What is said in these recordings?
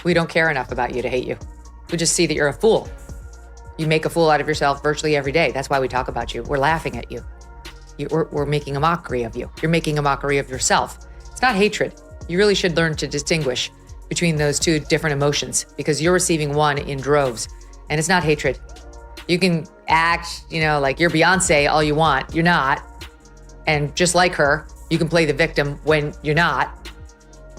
We don't care enough about you to hate you. We just see that you're a fool. You make a fool out of yourself virtually every day. That's why we talk about you. We're laughing at you. We're making a mockery of you. You're making a mockery of yourself. It's not hatred. You really should learn to distinguish between those two different emotions because you're receiving one in droves, and it's not hatred. You can act, like you're Beyonce all you want. You're not. And just like her, you can play the victim when you're not.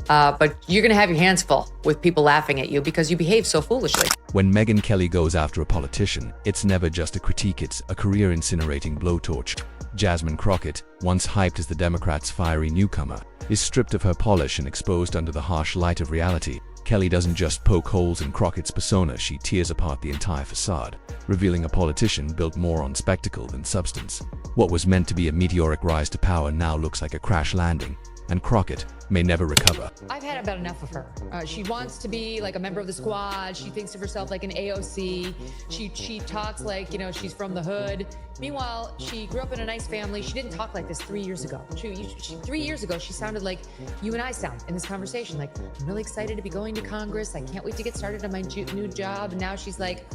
But you're going to have your hands full with people laughing at you because you behave so foolishly. When Megyn Kelly goes after a politician, it's never just a critique, it's a career-incinerating blowtorch. Jasmine Crockett, once hyped as the Democrats' fiery newcomer, is stripped of her polish and exposed under the harsh light of reality. Kelly doesn't just poke holes in Crockett's persona, she tears apart the entire facade, revealing a politician built more on spectacle than substance. What was meant to be a meteoric rise to power now looks like a crash landing, and Crockett may never recover. I've had about enough of her. She wants to be like a member of the squad. She thinks of herself like an AOC. She talks like, she's from the hood. Meanwhile, she grew up in a nice family. She didn't talk like this 3 years ago. 3 years ago, she sounded like you and I sound in this conversation. Like, I'm really excited to be going to Congress. I can't wait to get started on my new job. And now she's like,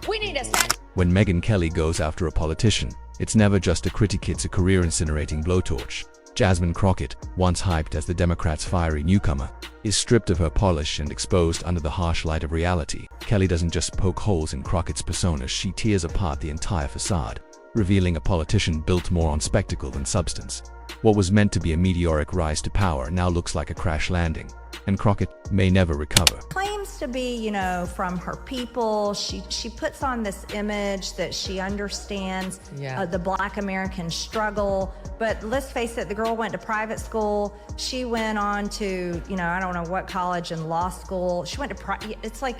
we need a set. When Megyn Kelly goes after a politician, it's never just a critique, it's a career-incinerating blowtorch. Jasmine Crockett, once hyped as the Democrats' fiery newcomer, is stripped of her polish and exposed under the harsh light of reality. Kelly doesn't just poke holes in Crockett's persona, she tears apart the entire facade, revealing a politician built more on spectacle than substance. What was meant to be a meteoric rise to power now looks like a crash landing, and Crockett may never recover. Claims to be, from her people. She puts on this image that she understands the Black American struggle. But let's face it, the girl went to private school. She went on to, I don't know what college and law school. She went to, it's like,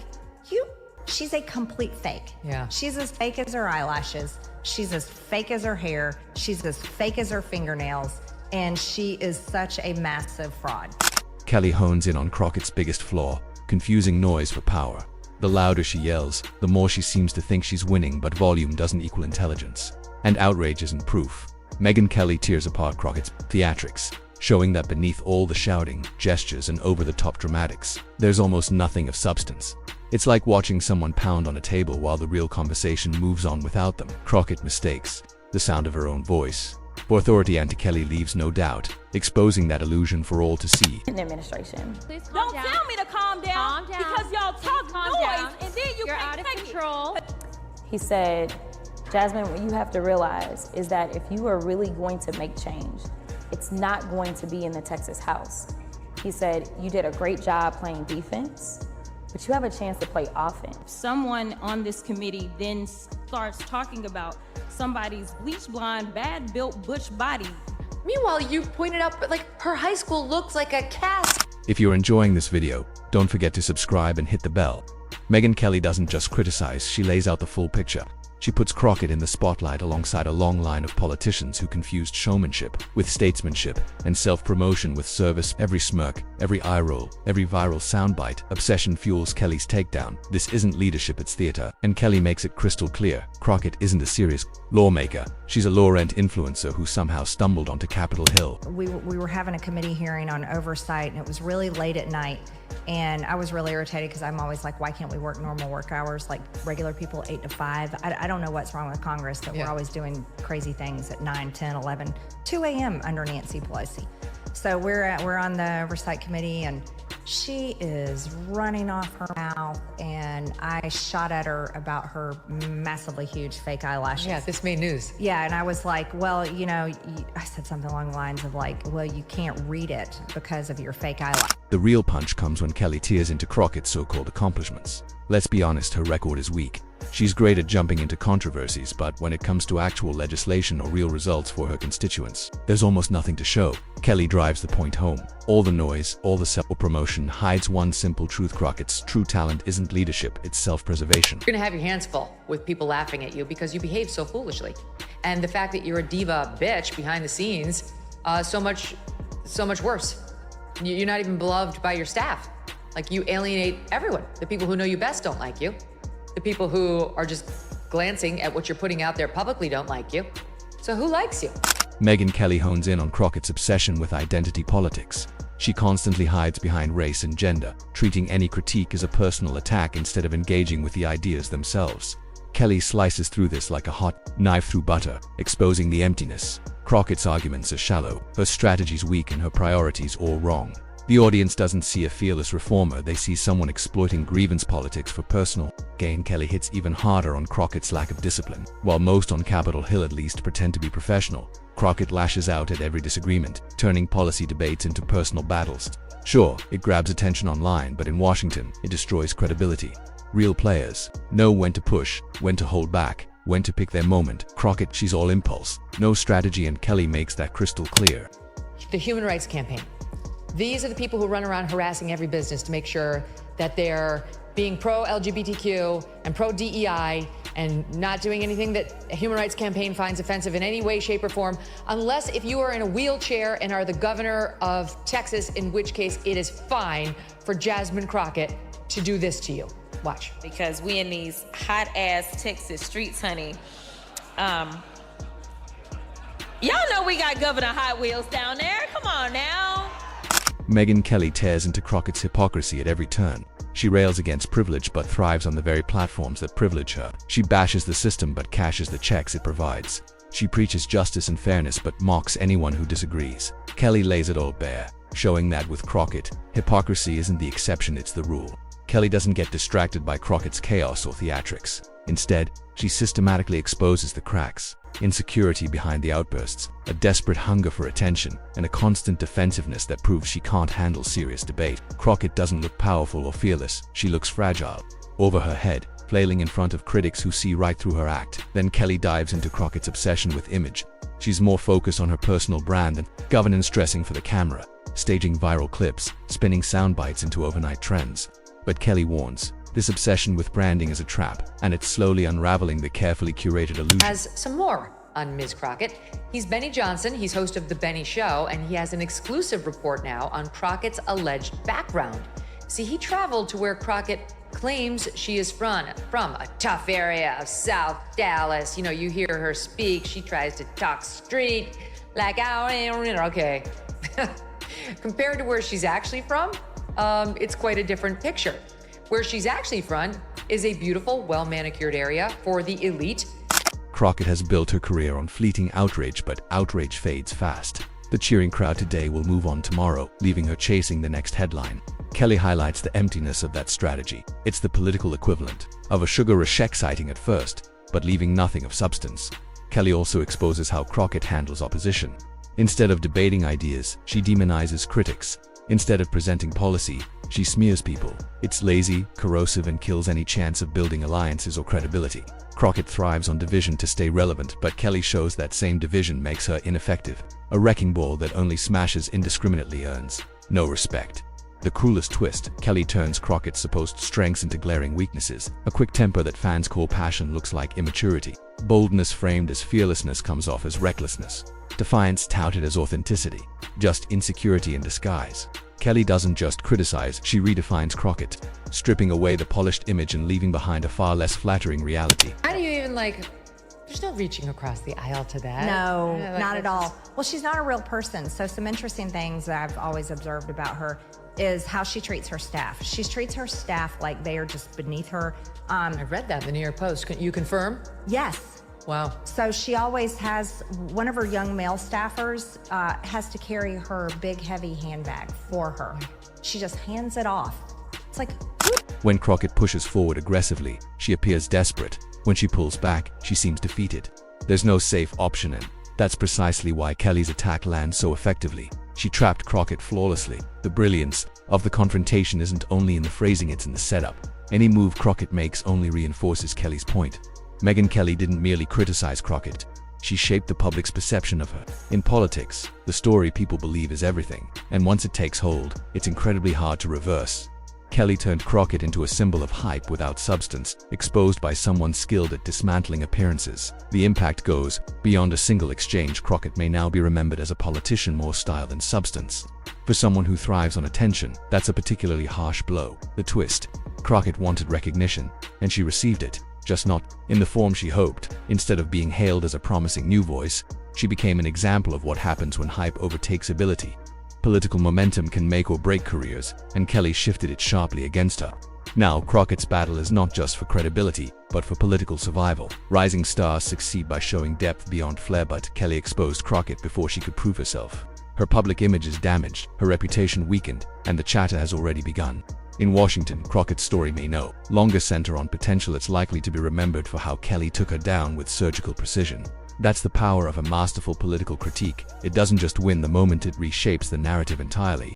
she's a complete fake. Yeah. She's as fake as her eyelashes. She's as fake as her hair. She's as fake as her fingernails. And she is such a massive fraud. Kelly hones in on Crockett's biggest flaw, confusing noise for power. The louder she yells, the more she seems to think she's winning, but volume doesn't equal intelligence. And outrage isn't proof. Megyn Kelly tears apart Crockett's theatrics, showing that beneath all the shouting, gestures, and over-the-top dramatics, there's almost nothing of substance. It's like watching someone pound on a table while the real conversation moves on without them. Crockett mistakes the sound of her own voice for authority, and Kelly leaves no doubt, exposing that illusion for all to see. In the administration. Please calm Don't down. tell me to calm down, because y'all talk noise and then You're out of control. He said, Jasmine, what you have to realize is that if you are really going to make change, it's not going to be in the Texas House. He said, you did a great job playing defense, but you have a chance to play offense. Someone on this committee then starts talking about somebody's bleach blonde, bad built butch body. Meanwhile, you pointed out, her high school looks like a cast. If you're enjoying this video, don't forget to subscribe and hit the bell. Megyn Kelly doesn't just criticize, she lays out the full picture. She puts Crockett in the spotlight alongside a long line of politicians who confused showmanship with statesmanship and self-promotion with service. Every smirk, every eye roll, every viral soundbite, obsession fuels Kelly's takedown. This isn't leadership, it's theater. And Kelly makes it crystal clear, Crockett isn't a serious lawmaker. She's a low-rent influencer who somehow stumbled onto Capitol Hill. We were having a committee hearing on oversight, and it was really late at night. And I was really irritated because I'm always like, why can't we work normal work hours like regular people, 8 to 5? I don't know what's wrong with Congress, but we're always doing crazy things at 9, 10, 11, 2 a.m. under Nancy Pelosi. So we're on the oversight committee, and she is running off her mouth, and I shot at her about her massively huge fake eyelashes. Yeah, this made news. Yeah, and I was like, well, I said something along the lines of like, well, you can't read it because of your fake eyelashes. The real punch comes when Kelly tears into Crockett's so-called accomplishments. Let's be honest, her record is weak. She's great at jumping into controversies, but when it comes to actual legislation or real results for her constituents, there's almost nothing to show. Kelly drives the point home. All the noise, all the self-promotion hides one simple truth: Crockett's true talent isn't leadership, it's self-preservation. You're gonna have your hands full with people laughing at you because you behave so foolishly. And the fact that you're a diva bitch behind the scenes, so much worse. You're not even beloved by your staff. Like, you alienate everyone. The people who know you best don't like you. The people who are just glancing at what you're putting out there publicly don't like you. So who likes you? Megyn Kelly hones in on Crockett's obsession with identity politics. She constantly hides behind race and gender, treating any critique as a personal attack instead of engaging with the ideas themselves. Kelly slices through this like a hot knife through butter, exposing the emptiness. Crockett's arguments are shallow, her strategies weak, and her priorities all wrong. The audience doesn't see a fearless reformer, they see someone exploiting grievance politics for personal gain. Kelly hits even harder on Crockett's lack of discipline. While most on Capitol Hill at least pretend to be professional, Crockett lashes out at every disagreement, turning policy debates into personal battles. Sure, it grabs attention online, but in Washington, it destroys credibility. Real players know when to push, when to hold back, when to pick their moment. Crockett, she's all impulse, no strategy, and Kelly makes that crystal clear. The Human Rights Campaign. These are the people who run around harassing every business to make sure that they're being pro-LGBTQ and pro-DEI and not doing anything that a Human Rights Campaign finds offensive in any way, shape, or form, unless if you are in a wheelchair and are the governor of Texas, in which case it is fine for Jasmine Crockett to do this to you. Watch. Because we in these hot-ass Texas streets, honey. Y'all know we got Governor Hot Wheels down there. Come on now. Megyn Kelly tears into Crockett's hypocrisy at every turn. She rails against privilege but thrives on the very platforms that privilege her. She bashes the system but cashes the checks it provides. She preaches justice and fairness but mocks anyone who disagrees. Kelly lays it all bare, showing that with Crockett, hypocrisy isn't the exception, it's the rule. Kelly doesn't get distracted by Crockett's chaos or theatrics. Instead, she systematically exposes the cracks, insecurity behind the outbursts, a desperate hunger for attention, and a constant defensiveness that proves she can't handle serious debate. Crockett doesn't look powerful or fearless, she looks fragile. Over her head, flailing in front of critics who see right through her act. Then Kelly dives into Crockett's obsession with image. She's more focused on her personal brand than governance, dressing for the camera, staging viral clips, spinning sound bites into overnight trends. But Kelly warns, this obsession with branding is a trap, and it's slowly unraveling the carefully curated illusion. Has some more on Ms. Crockett. He's Benny Johnson, he's host of The Benny Show, and he has an exclusive report now on Crockett's alleged background. See, he traveled to where Crockett claims she is from a tough area of South Dallas. You know, you hear her speak, she tries to talk street, like, okay. Compared to where she's actually from, it's quite a different picture. Where she's actually from is a beautiful, well-manicured area for the elite. Crockett has built her career on fleeting outrage, but outrage fades fast. The cheering crowd today will move on tomorrow, leaving her chasing the next headline. Kelly highlights the emptiness of that strategy. It's the political equivalent of a sugar rush exciting at first, but leaving nothing of substance. Kelly also exposes how Crockett handles opposition. Instead of debating ideas, she demonizes critics. Instead of presenting policy, she smears people. It's lazy, corrosive, and kills any chance of building alliances or credibility. Crockett thrives on division to stay relevant, but Kelly shows that same division makes her ineffective. A wrecking ball that only smashes indiscriminately earns no respect. The cruelest twist, Kelly turns Crockett's supposed strengths into glaring weaknesses. A quick temper that fans call passion looks like immaturity. Boldness framed as fearlessness comes off as recklessness. Defiance touted as authenticity. Just insecurity in disguise. Kelly doesn't just criticize, she redefines Crockett, stripping away the polished image and leaving behind a far less flattering reality. How do you even there's no reaching across the aisle to that. No, Yeah, not at all. just- Well, she's not a real person. So some interesting things that I've always observed about her is how she treats her staff. She treats her staff like they are just beneath her. I read that in the New York Post. Can you confirm? Yes. Wow. So she always has, one of her young male staffers has to carry her big, heavy handbag for her. She just hands it off. It's like, When Crockett pushes forward aggressively, she appears desperate. When she pulls back, she seems defeated. There's no safe option, and that's precisely why Kelly's attack lands so effectively. She trapped Crockett flawlessly. The brilliance of the confrontation isn't only in the phrasing, it's in the setup. Any move Crockett makes only reinforces Kelly's point. Megyn Kelly didn't merely criticize Crockett, she shaped the public's perception of her. In politics, the story people believe is everything, and once it takes hold, it's incredibly hard to reverse. Kelly turned Crockett into a symbol of hype without substance, exposed by someone skilled at dismantling appearances. The impact goes beyond a single exchange. Crockett may now be remembered as a politician more style than substance. For someone who thrives on attention, that's a particularly harsh blow. The twist: Crockett wanted recognition, and she received it, just not in the form she hoped. Instead of being hailed as a promising new voice, she became an example of what happens when hype overtakes ability. Political momentum can make or break careers, and Kelly shifted it sharply against her. Now, Crockett's battle is not just for credibility, but for political survival. Rising stars succeed by showing depth beyond flair, but Kelly exposed Crockett before she could prove herself. Her public image is damaged, her reputation weakened, and the chatter has already begun. In Washington, Crockett's story may no longer center on potential. It's likely to be remembered for how Kelly took her down with surgical precision. That's the power of a masterful political critique. It doesn't just win the moment, it reshapes the narrative entirely.